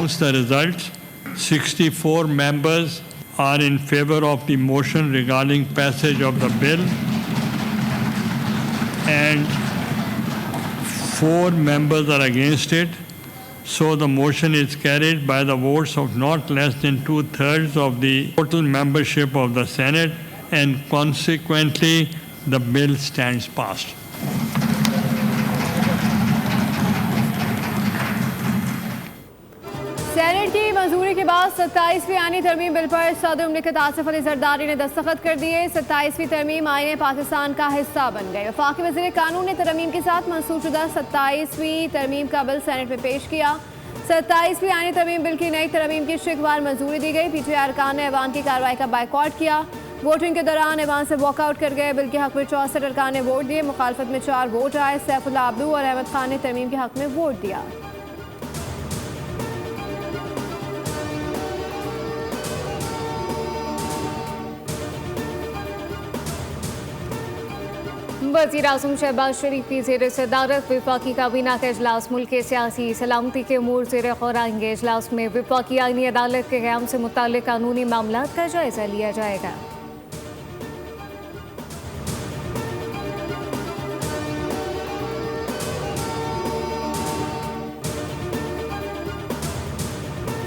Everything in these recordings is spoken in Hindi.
announce the results. 64 members are in favor of the motion regarding passage of the bill, and 4 members are against it. So the motion is carried by the votes of not less than 2/3 of the total membership of the Senate, and consequently the bill stands passed. Senate की मंजूरी के बाद 27वीं आईनी तरमीम बिल पर सदर मुमलिकत आसिफ अली जरदारी ने दस्तखत कर दिए। 27वीं तरमीम आईन पाकिस्तान का हिस्सा बन गई। वफाकी वज़ीर कानून ने तरमीम के साथ मंसूरशुदा 27वीं तरमीम का बिल सेनेट में पेश किया। 27वीं आईनी तरमीम बिल की नई तरमीम की शिकवार मंजूरी दी गई। पीटीआई अरकान ने ऐवान की कार्रवाई का बाइकआउट किया। वोटिंग के दौरान ऐवान से वॉकआउट कर गए। बिल के हक में 64 अरकान ने वोट दिए। मुखालफत में 4 वोट आए। सैफुल्लाह अब्दू और अहमद खान ने तरमीम के हक में वोट दिया। वज़ीर आज़म शहबाज शरीफ की ज़ेर सदारत वफाकी काबीना का इजलास मुल्क के सियासी सलामती के अमूर ज़ेर गौर आएंगे। इजलास में वफाकी आईनी अदालत के क़याम से मुताल्लिक़ कानूनी मामला का जायज़ा लिया जाएगा।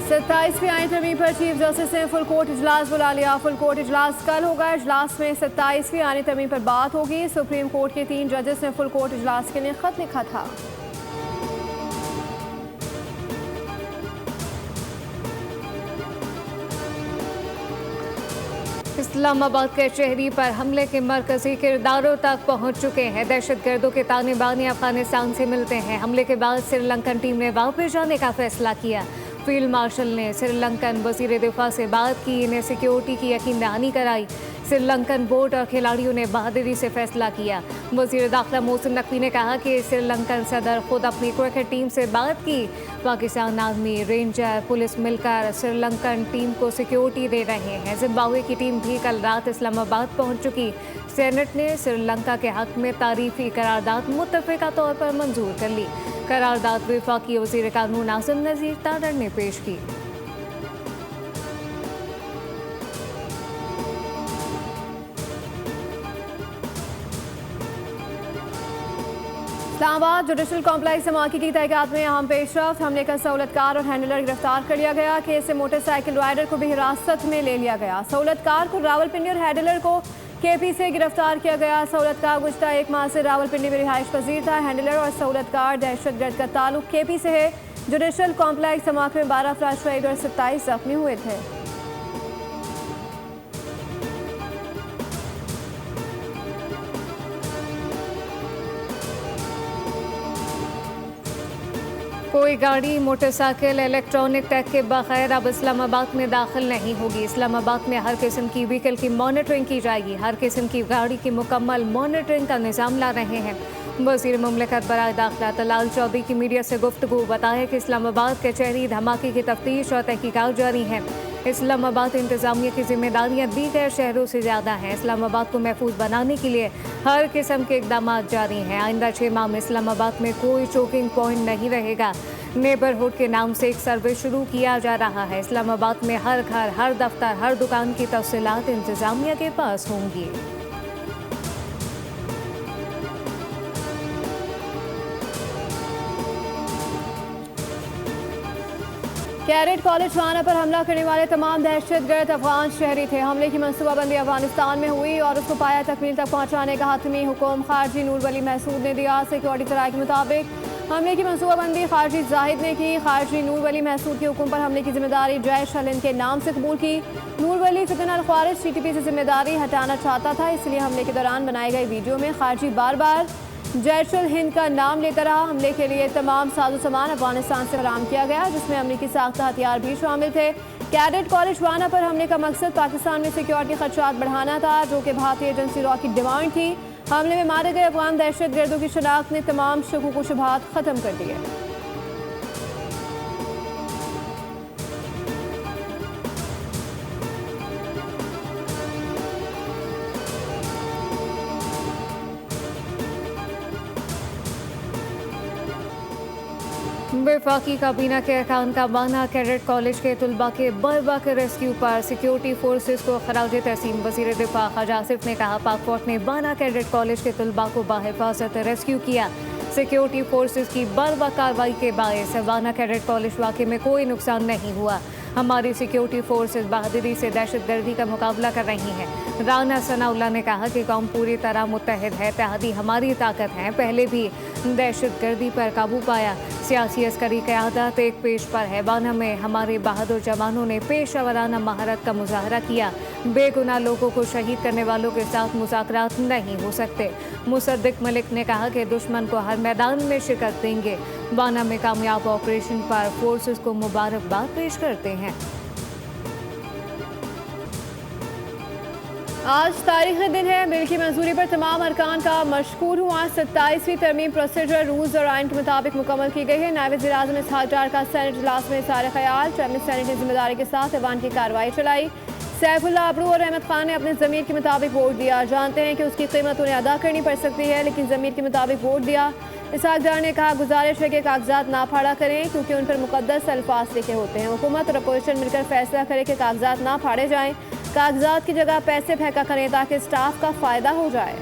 सत्ताईसवीं आईन तरमीम पर चीफ जस्टिस ने फुल कोर्ट इजलास बुला लिया। फुल कोर्ट इजलास कल होगा। इजलास में 27वीं आईन तरमीम पर बात होगी। सुप्रीम कोर्ट के 3 जजेस ने फुल कोर्ट इजलास के लिए खत लिखा था। इस्लामाबाद के शहरी पर हमले के मरकजी किरदारों तक पहुंच चुके हैं। दहशतगर्दों के ताने बाने अफगानिस्तान से मिलते हैं। हमले के बाद श्रीलंकन टीम ने वापस जाने का फैसला किया। फील्ड मार्शल ने श्रीलंकन वज़ीर दिफा से बात की। इन्हें सिक्योरिटी की यकीन दहानी कराई। श्रीलंकन बोर्ड और खिलाड़ियों ने बहादुरी से फैसला किया। वज़ीर दाखिला मोहसिन नकवी ने कहा कि श्रीलंकन सदर खुद अपनी क्रिकेट टीम से बात की। पाकिस्तान आर्मी, रेंजर, पुलिस मिलकर श्रीलंकन टीम को सिक्योरिटी दे रहे हैं। जिम्बाब्वे की टीम भी कल रात इस्लामाबाद पहुंच चुकी। सेनेट ने श्रीलंका के हक में तारीफी करारदाद मुत्तफ़िका तौर पर मंजूर कर ली। करारदाद वफाकी वज़ीर कानून आज़म नज़ीर तारड़ ने पेश की। इस्लामाबाद जुडिशल कॉम्प्लेक्स धमाके की तहक़ीक़ात में अहम पेशरफ्त। हमले का सहूलतकार और हैंडलर गिरफ्तार कर लिया गया। केस से मोटरसाइकिल राइडर को भी हिरासत में ले लिया गया। सहूलतकार को रावलपिंडी और हैंडलर को केपी से गिरफ्तार किया गया। सहूलतकार गुज़श्ता 1 माह से रावलपिंडी में रिहाइश पजीर था। हैंडलर और सहूलतकार दहशतगर्द का ताल्लुक केपी से है। जुडिशल कॉम्प्लेक्स धमाके में 12 अफराद शहीद और 27 जख्मी हुए थे। कोई गाड़ी, मोटरसाइकिल इलेक्ट्रॉनिक टैग के बगैर अब इस्लामाबाद में दाखिल नहीं होगी। इस्लामाबाद में हर किस्म की व्हीकल की मॉनिटरिंग की जाएगी। हर किस्म की गाड़ी की मुकम्मल मॉनिटरिंग का निज़ाम ला रहे हैं। वज़ीर मुमलिकत बराए दाखिला तलाल चौधरी की मीडिया से गुफ्तगू बताया कि इस्लामाबाद कचहरी धमाके की तफ्तीश और तहकीकात जारी हैं। इस्लामाबाद इंतज़ामिया की जिम्मेदारियाँ दीगर शहरों से ज़्यादा हैं। इस्लामाबाद को महफूज बनाने के लिए हर किस्म के इक़दाम जारी हैं। आइंदा 6 माह में इस्लामाबाद में कोई चोकिंग पॉइंट नहीं रहेगा। नेबरहुड के नाम से एक सर्वे शुरू किया जा रहा है। इस्लामाबाद में हर घर, हर दफ्तर, हर दुकान की तफसीलात इंतज़ामिया के पास होंगी। कैरेट कॉलेज वाना पर हमला करने वाले तमाम दहशतगर्द अफगान शहरी थे। हमले की मनसूबाबंदी अफगानिस्तान में हुई और उसको पाया तकमील तक पहुंचाने का हतमी हुक्म खारजी नूर वली महसूद ने दिया। सिक्योरिटी सराय के मुताबिक हमले की मनसूबाबंदी खारजी जाहिद ने की। खारजी नूर वली महसूद के हुक्म पर हमले की जिम्मेदारी जैश अल-हिंद के नाम से कबूल की। नूर वली फितन अल ख्वारिज TTP से जिम्मेदारी हटाना चाहता था, इसलिए हमले के दौरान बनाए गए वीडियो में खारजी बार बार जैश अल-हिंद का नाम लेता रहा। हमले के लिए तमाम साजो सामान अफगानिस्तान से फराहम किया गया, जिसमें अमरीकी साख्ता हथियार भी शामिल थे। कैडेट कॉलेज वाना पर हमले का मकसद पाकिस्तान में सिक्योरिटी खदशात बढ़ाना था, जो कि भारतीय एजेंसी रॉ की डिमांड थी। हमले में मारे गए अफगान दहशतगर्दों की शनाख्त ने तमाम शकूक व शुबहात खत्म कर दिए। वफाकी काबीना के अरकान का माना कैडेट कॉलेज के तलबा के बरबा के रेस्क्यू पर सिक्योरिटी फोर्सेस को खराज तहसीन। वज़ीर दिफा ख्वाजा आसिफ ने कहा पाक फौज ने बाना कैडेट कॉलेज के तलबा को बाहिफाजत रेस्क्यू किया। सिक्योरिटी फोर्सेस की बरबा कार्रवाई के बायस बाना कैडेट कॉलेज वाक़े में कोई नुकसान नहीं हुआ। हमारी सिक्योरिटी फोर्सेस बहादुरी से दहशतगर्दी का मुकाबला कर रही हैं। राना सनाउल्लाह ने कहा कि कौम पूरी तरह मुत्तहिद है, इत्तेहादी हमारी ताकत है। पहले भी दहशतगर्दी पर काबू पाया। सियासी अस्करी क़यादत एक पेश पर है। बाना में हमारे बहादुर जवानों ने पेशेवराना महारत का मुजाहरा किया। बेगुनाह लोगों को शहीद करने वालों के साथ मुज़ाकरात नहीं हो सकते। मुसद्दिक मलिक ने कहा कि दुश्मन को हर मैदान में शिकस्त देंगे। बाना में कामयाब ऑपरेशन पर फोर्सेस को मुबारकबाद पेश करते हैं। आज तारीख़ी दिन है। बिल की मंजूरी पर तमाम अरकान का मशकूर हुआ। 27वीं तरमीम प्रोसीजर रूल्स और आइन के मुताबिक मुकम्मल की गई है। नायब वज़ीर-ए-आज़म इसहाक़ डार का सेनेट इजलास में इज़हार ख्याल। चेयरमैन सेनेट ने जिम्मेदारी के साथ ऐवान की कार्रवाई चलाई। सैफुल्लाह अबरू और अहमद खान ने अपने ज़मीर के मुताबिक वोट दिया। जानते हैं कि उसकी कीमत उन्हें अदा करनी पड़ सकती है, लेकिन ज़मीर के मुताबिक वोट दिया। इसहाक़ डार ने कहा गुजारिश है कि कागजात ना फाड़ा करें, क्योंकि उन पर मुकद्दस अल्फाज लिखे होते हैं। हुकूमत और अपोजिशन मिलकर फैसला करे कि कागजात ना फाड़े जाएँ। कागजात की जगह पैसे फेंका करें ताकि स्टाफ का फ़ायदा हो जाए।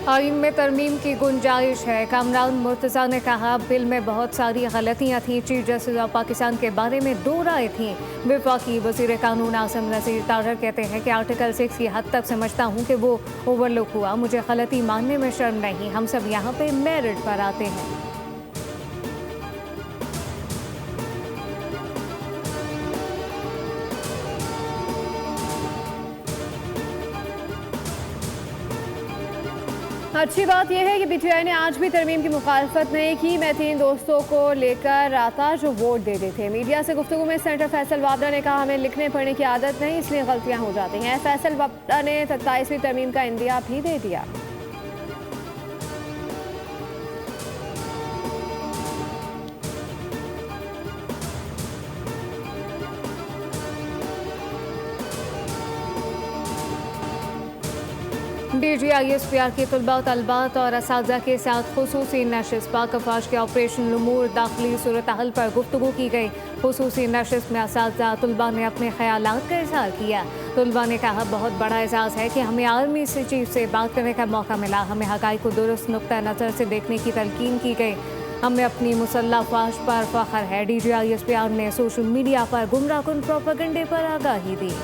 आइन में तरमीम की गुंजाइश है। कामरान मुर्तज़ा ने कहा बिल में बहुत सारी गलतियाँ थीं। चीफ जस्टिस ऑफ पाकिस्तान के बारे में 2 राय थीं। वफाकी वज़ीर कानून आसिम नज़ीर तारर कहते हैं कि आर्टिकल 6 की हद तक समझता हूँ कि वो ओवरलुक हुआ। मुझे गलती मानने में शर्म नहीं। हम सब यहाँ पे मेरिट पर आते हैं। अच्छी बात यह है कि PTI ने आज भी तरमीम की मुखालफत नहीं की। मैं 3 दोस्तों को लेकर आता जो वोट दे देते थे। मीडिया से गुफ्तगू में सेनेटर फैसल वाबरा ने कहा हमें लिखने पढ़ने की आदत नहीं, इसलिए गलतियां हो जाती हैं। फैसल वाबरा ने 27वीं तरमीम का इंदिया भी दे दिया। DGISPR की तलबा तलबात और असातिज़ा के साथ खुसूसी नशिस्त। पाक अफवाज के ऑपरेशन उमूर दाखिली सूरत हाल पर गुफ्तगू की गई। खुसूसी नशिस्त में असातिज़ा तलबा ने अपने ख्यालात का इज़हार किया। तलबा ने कहा बहुत बड़ा एजाज़ है कि हमें आर्मी से चीफ से बात करने का मौका मिला। हमें हक़ाइक़ को दुरुस्त नुक्ता नज़र से देखने की तलकीन की गई। हमें अपनी मुसल्लह अफवाज पर फ़ख्र है। DGISPR ने सोशल मीडिया पर गुमराहकुन प्रोपेगेंडे पर आगाही दी।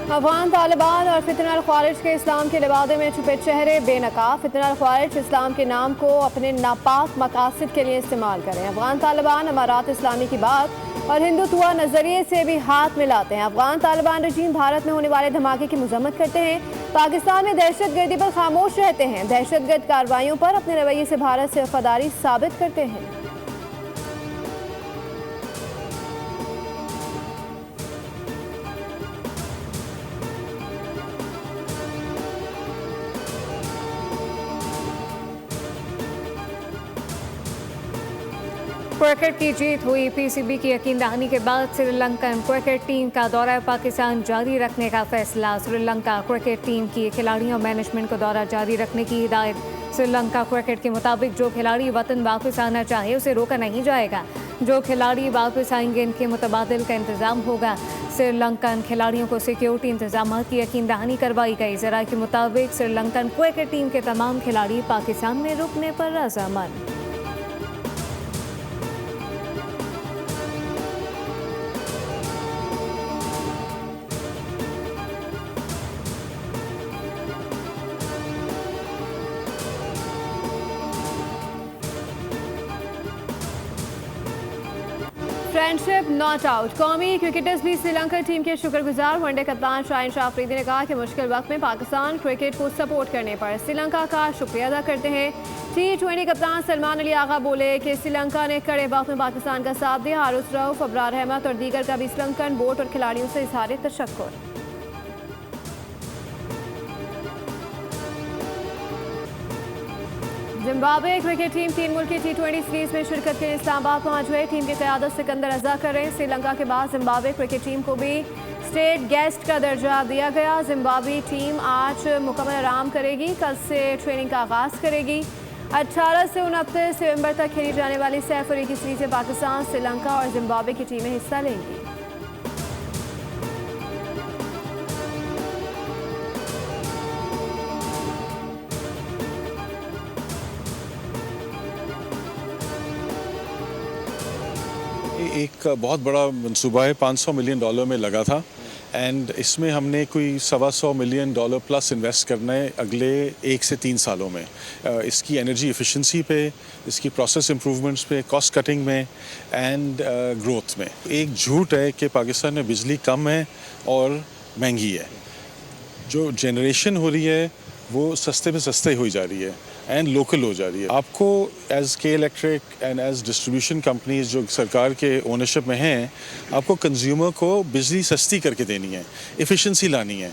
अफगान तालिबान और फितनल ख्वारिज के इस्लाम के लिबादे में छुपे चेहरे बेनकाब। फितनल ख्वारिज इस्लाम के नाम को अपने नापाक मकासद के लिए इस्तेमाल करें। अफगान तालिबान अमारात इस्लामी की बात और हिंदुत्व नज़रिए से भी हाथ मिलाते हैं। अफगान तालिबान रजीम भारत में होने वाले धमाके की मजम्मत करते हैं। पाकिस्तान में दहशतगर्दी पर खामोश रहते हैं। दहशतगर्द कार्रवाइयों पर अपने रवैये से भारत से वफादारी साबित करते हैं। क्रिकेट की जीत हुई। PCB की यकीन दहानी के बाद श्रीलंकन क्रिकेट टीम का दौरा पाकिस्तान जारी रखने का फैसला। श्रीलंका क्रिकेट टीम की खिलाड़ियों और मैनेजमेंट को दौरा जारी रखने की हिदायत। श्रीलंका क्रिकेट के मुताबिक जो खिलाड़ी वतन वापस आना चाहे उसे रोका नहीं जाएगा। जो खिलाड़ी वापस आएंगे इनके मुतबादिल का इंतजाम होगा। श्रीलंकन खिलाड़ियों को सिक्योरिटी इंतजाम की यकीन दहानी करवाई गई। ज़राए के मुताबिक श्रीलंकन क्रिकेट टीम के तमाम खिलाड़ी पाकिस्तान में रुकने पर रज़ामंद। Friendship not out. कौमी क्रिकेटर्स भी श्रीलंका टीम के शुक्रगुजार। वनडे कप्तान शाहिन शाह अफरीदी ने कहा कि मुश्किल वक्त में पाकिस्तान क्रिकेट को सपोर्ट करने पर श्रीलंका का शुक्रिया अदा करते हैं। T20 कप्तान सलमान अली आगा बोले कि श्रीलंका ने कड़े वक्त में पाकिस्तान का साथ दिया। हारूस रऊफ, अबरार अहमद और दीगर का भी श्रीलंकन बोर्ड और खिलाड़ियों से इजहार तशक्कुर। जिम्बाब्वे क्रिकेट टीम 3 मुल्की T20 सीरीज में शिरकत के लिए इस्लामाबाद पहुंच गए। टीम की क़यादत सिकंदर रजा कर रहे हैं। श्रीलंका के बाद जिम्बाब्वे क्रिकेट टीम को भी स्टेट गेस्ट का दर्जा दिया गया। जिम्बाब्वे टीम आज मुकम्मल आराम करेगी, कल से ट्रेनिंग का आगाज़ करेगी। 18 से 29 नवंबर तक खेली जाने वाली सैफ अफ्रीदी सीरीज में पाकिस्तान, श्रीलंका और जिम्बाब्वे की टीमें हिस्सा लेंगी। एक बहुत बड़ा मंसूबा है, $500 मिलियन में लगा था एंड इसमें हमने कोई $125 मिलियन प्लस इन्वेस्ट करना है अगले 1 से 3 सालों में। इसकी एनर्जी एफिशिएंसी पे, इसकी प्रोसेस इम्प्रूवमेंट्स पे, कॉस्ट कटिंग में एंड ग्रोथ में। एक झूठ है कि पाकिस्तान में बिजली कम है और महंगी है। जो जनरेशन हो रही है वो सस्ते पे सस्ते हो जा रही है एंड लोकल हो जा रही है। आपको एज के इलेक्ट्रिक एंड एज डिस्ट्रीब्यूशन कंपनीज जो सरकार के ओनरशिप में हैं, आपको कंज्यूमर को बिजली सस्ती करके देनी है, एफिशिएंसी लानी है।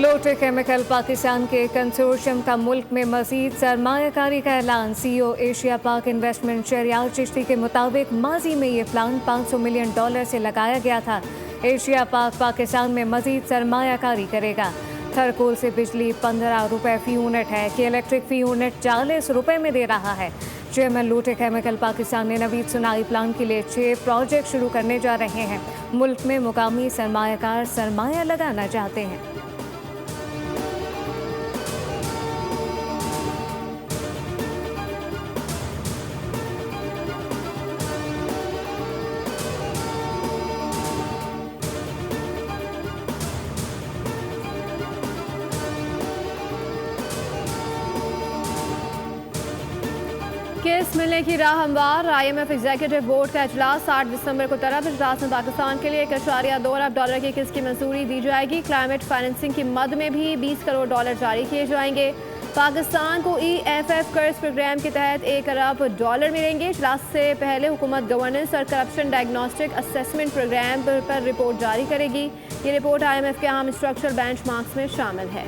लोटे केमिकल पाकिस्तान के कंसोर्शियम का मुल्क में मजीद सरमायाकारी का ऐलान। CEO एशिया पाक इन्वेस्टमेंट शहरियार चिश्ती के मुताबिक माजी में ये प्लान $500 मिलियन से लगाया गया था। एशिया पाक पाकिस्तान में मजीद सरमायाकारी करेगा। थरकोल से बिजली ₹15 फी यूनिट है कि इलेक्ट्रिक फी यूनिट ₹40 में दे रहा है। चेयरमैन लोटे केमिकल पाकिस्तान ने नवीद सुनाई प्लांट के लिए 6 प्रोजेक्ट शुरू करने जा रहे हैं। मुल्क में मुकामी सरमायाकार सरमाया लगाना चाहते हैं। केस मिलने की राह हमवार। IMF एग्जीक्यूटिव बोर्ड का इजलास 8 दिसंबर को तलब। इजलास में पाकिस्तान के लिए $1.2 अरब की किस्त की मंजूरी दी जाएगी। क्लाइमेट फाइनेंसिंग की मद में भी $20 करोड़ जारी किए जाएंगे। पाकिस्तान को EFF कर्ज प्रोग्राम के तहत $1 अरब मिलेंगे। इजलास से पहले हुकूमत गवर्नेंस और करप्शन डायग्नोस्टिक असेसमेंट प्रोग्राम पर रिपोर्ट जारी करेगी। ये रिपोर्ट IMF के अहम स्ट्रक्चरल बेंचमार्क्स में शामिल है।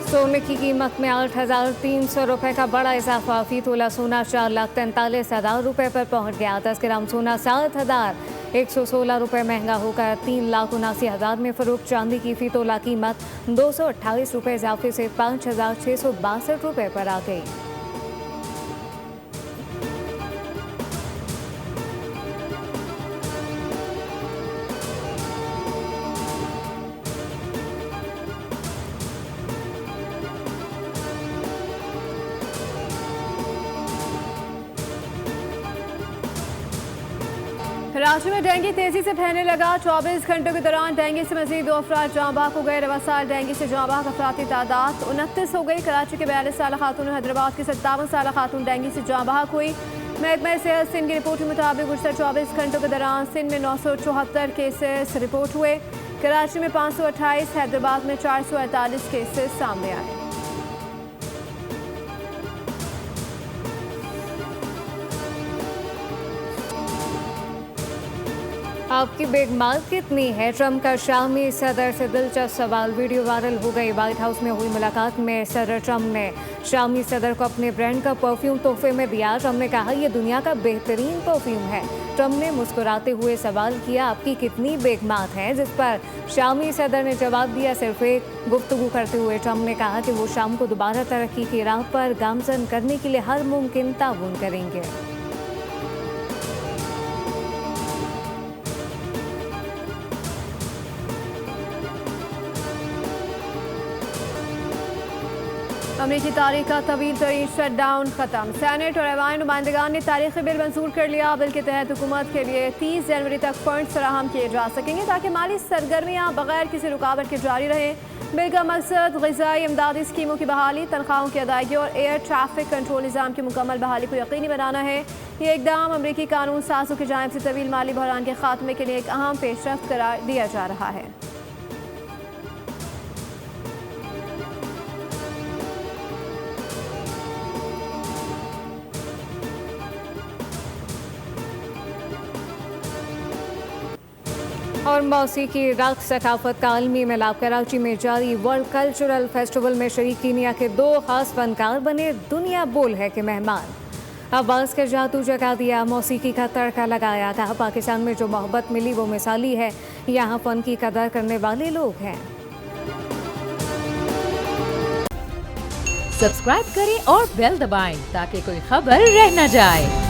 सोने की कीमत में $8,300 का बड़ा इजाफा। फी तोला सोना ₹4,43,000 पर पहुंच गया। 10 ग्राम सोना $7,116 महंगा होकर $3,79,000 में फरोख्त। चांदी की फी तोला कीमत $228 इजाफे से $5,662 पर आ गई। कराची में डेंगू तेजी से फैलने लगा। 24 घंटों के दौरान डेंगू से मजीद 2 अफराद जाँ बहक हो गए। रवा साल डेंगू से जाँ बहक अफराद की तादाद 29 हो गई। कराची के 42 साल खातून, हैदराबाद की 57 साल खातून डेंगू से जाँ बहक हुई। महकमा सेहत सिंध की रिपोर्ट के मुताबिक गुज़श्ता 24 घंटों के दौरान सिंध में 974 केसेस रिपोर्ट हुए। कराची में 528, हैदराबाद में 448 केसेस सामने आए। आपकी बेगमात कितनी है? ट्रंप का शामी सदर से दिलचस्प सवाल। वीडियो वायरल हो गई। व्हाइट हाउस में हुई मुलाकात में सदर ट्रंप ने शामी सदर को अपने ब्रांड का परफ्यूम तोहफे में दिया। ट्रंप ने कहा यह दुनिया का बेहतरीन परफ्यूम है। ट्रंप ने मुस्कुराते हुए सवाल किया आपकी कितनी बेगमात हैं, जिस पर शामी सदर ने जवाब दिया सिर्फ एक। गुफ्तगू करते हुए ट्रंप ने कहा कि वो शाम को दोबारा तरक्की की राह पर गामजन करने के लिए हर मुमकिन ताउन करेंगे। अमरीकी तारीख का तवील तरीन शट डाउन खत्म। सेनेट और ऐवान नुमाइंदगान ने तारीखी बिल मंजूर कर लिया। बिल के तहत हुकूमत के लिए 30 जनवरी तक फंड फराहम किए जा सकेंगे ताकि माली सरगर्मियाँ बगैर किसी रुकावट के जारी रहें। बिल का मकसद ग़िज़ाई इमदादी स्कीमों की बहाली, तनख्वाहों की अदायगी और एयर ट्रैफिक कंट्रोल निज़ाम की मुकम्मल बहाली को यकीनी बनाना है। ये इकदाम अमरीकी कानून साजों की जानिब से तवील माली बहरान के खात्मे के लिए एक अहम पेशरफ्त करार दिया जा रहा है। और मौसीकी, रक़्स, सकाफ़त का आलमी मिलाप। कराची में जारी वर्ल्ड कल्चरल फेस्टिवल में शरीक कीनिया के 2 खास फनकार बने दुनिया बोल है के मेहमान। अब्बास के जादू जगा दिया, मौसीकी का तड़का लगाया। कहा पाकिस्तान में जो मोहब्बत मिली वो मिसाली है, यहाँ फ़न की कदर करने वाले लोग हैं। सब्सक्राइब करें और बेल दबाएं ताकि कोई खबर रह न जाए।